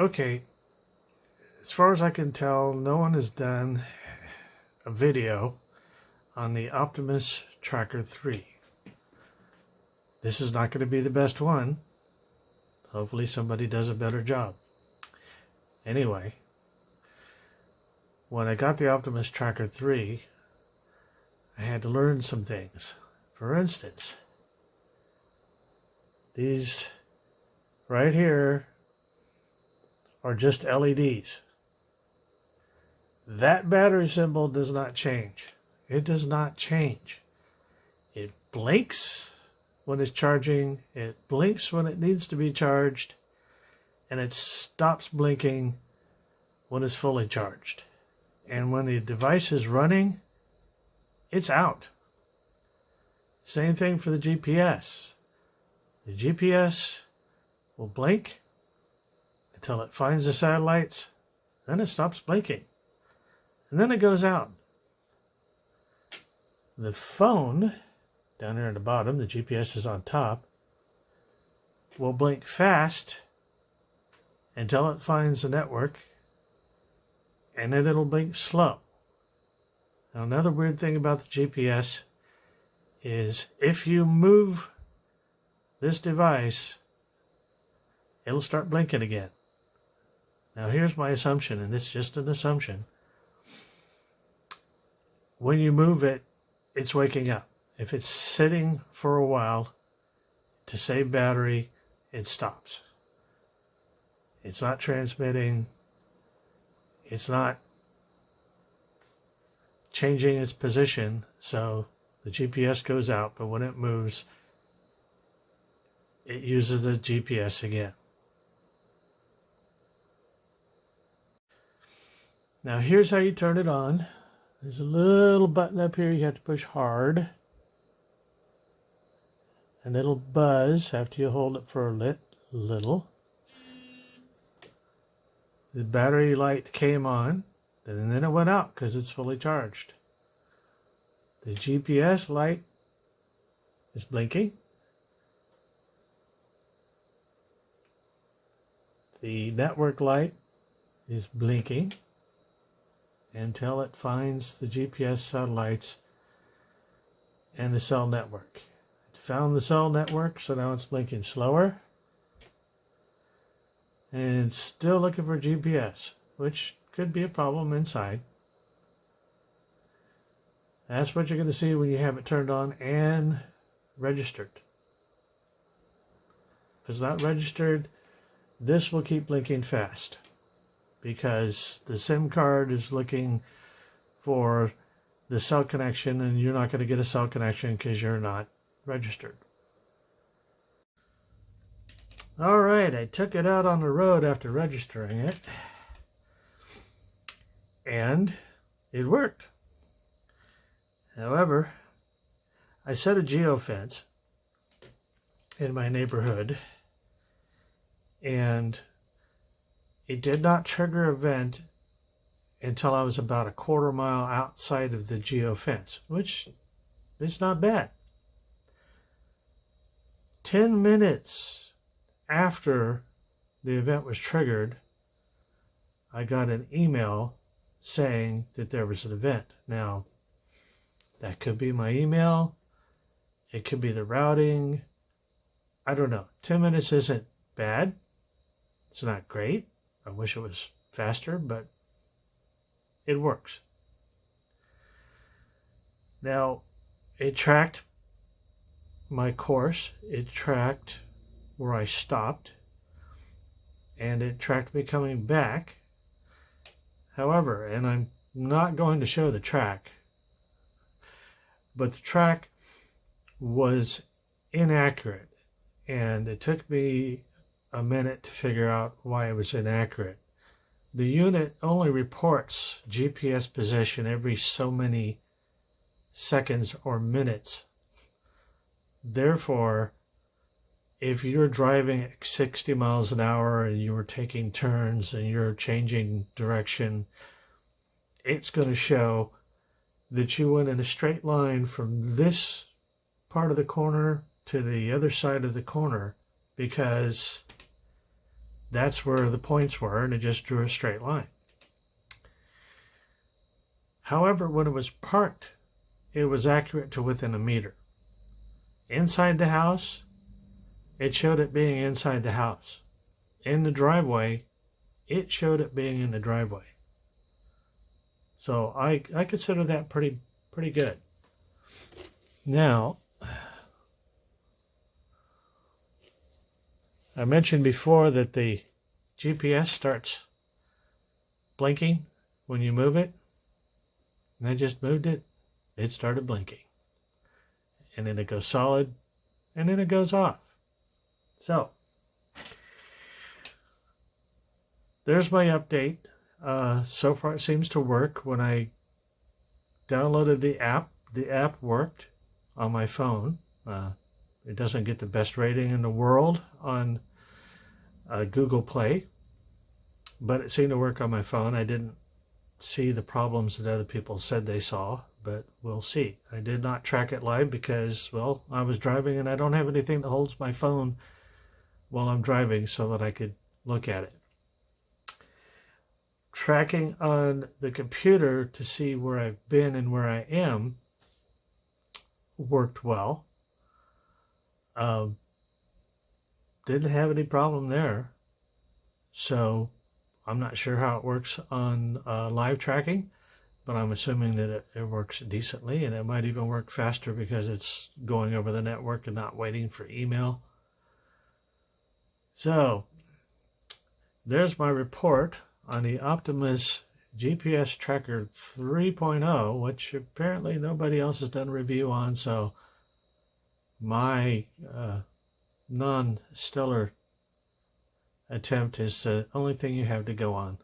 Okay, as far as I can tell, no one has done a video on the Optimus Tracker 3. This is not going to be the best one. Hopefully somebody does a better job. Anyway, when I got the Optimus Tracker 3, I had to learn some things. For instance, these right here are just LEDs. That battery symbol does not change. It does not change. It blinks when it's charging, it blinks when it needs to be charged, and it stops blinking when it's fully charged. And when the device is running, it's out. Same thing for the GPS. The GPS will blink until it finds the satellites, then it stops blinking, and then it goes out. The phone, down here at the bottom, the GPS is on top, will blink fast until it finds the network, and then it'll blink slow. Now, another weird thing about the GPS is if you move this device, it'll start blinking again. Now, here's my assumption, and it's just an assumption. When you move it, it's waking up. If it's sitting for a while to save battery, it stops. It's not transmitting. It's not changing its position, so the GPS goes out, but when it moves, it uses the GPS again. Now here's how you turn it on. There's a little button up here you have to push hard. And it'll buzz after you hold it for a little. The battery light came on, and then it went out because it's fully charged. The GPS light is blinking. The network light is blinking until it finds the GPS satellites and the cell network. It found the cell network, so now it's blinking slower. And it's still looking for GPS, which could be a problem inside. That's what you're going to see when you have it turned on and registered. If it's not registered, this will keep blinking fast because the SIM card is looking for the cell connection, and you're not going to get a cell connection because you're not registered. All right, I took it out on the road after registering it, and it worked. However, I set a geofence in my neighborhood, and it did not trigger an event until I was about a quarter mile outside of the geofence, which is not bad. 10 minutes after the event was triggered, I got an email saying that there was an event. Now, that could be my email. It could be the routing. I don't know. 10 minutes isn't bad. It's not great. I wish it was faster, but it works. Now, it tracked my course. It tracked where I stopped, and it tracked me coming back. However, and I'm not going to show the track, but the track was inaccurate, and it took me a minute to figure out why it was inaccurate. The unit only reports GPS position every so many seconds or minutes. Therefore, if you're driving at 60 miles an hour and you're taking turns and you're changing direction, it's going to show that you went in a straight line from this part of the corner to the other side of the corner, because that's where the points were, and it just drew a straight line. However, when it was parked, it was accurate to within a meter. Inside the house, it showed it being inside the house. In the driveway, it showed it being in the driveway. So I consider that pretty good. Now, I mentioned before that the GPS starts blinking when you move it. And I just moved it, it started blinking. And then it goes solid, and then it goes off. So, there's my update. So far it seems to work. When I downloaded the app worked on my phone. It doesn't get the best rating in the world on Google Play, but it seemed to work on my phone. I didn't see the problems that other people said they saw, but we'll see. I did not track it live because, well, I was driving and I don't have anything that holds my phone while I'm driving so that I could look at it. Tracking on the computer to see where I've been and where I am worked well. Didn't have any problem there. So I'm not sure how it works on live tracking, but I'm assuming that it works decently, and it might even work faster because it's going over the network and not waiting for email. So there's my report on the Optimus GPS Tracker 3.0, which apparently nobody else has done a review on, so my non-stellar attempt is the only thing you have to go on.